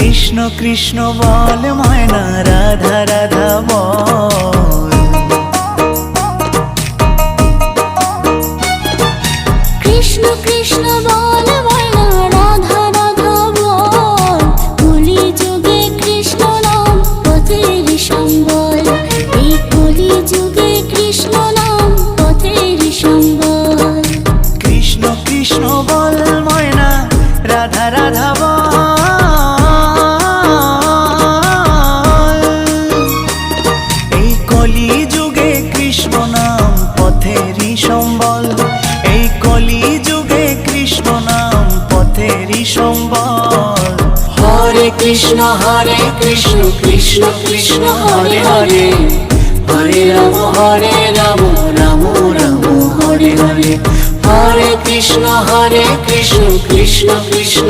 কৃষ্ণ কৃষ্ণ বল ময়না, রাধা রাধা বল। কৃষ্ণ কৃষ্ণ বল ময়না, রাধা রাধা বল। কলি যুগে কৃষ্ণ নাম পথের সম্বল, এই কলি যুগে কৃষ্ণ নাম পথের সম্বল। কৃষ্ণ কৃষ্ণ বল ময়না, রাধা রাধা বল। এই কলি যুগে কৃষ্ণ নাম পথেরই সম্বল, এই কলি যুগে কৃষ্ণ নাম পথেরই সম্বল। হরে কৃষ্ণ কৃষ্ণ কৃষ্ণ হরে হরে, হরে রাম রাম রাম হরে হরে। হরে কৃষ্ণ কৃষ্ণ কৃষ্ণ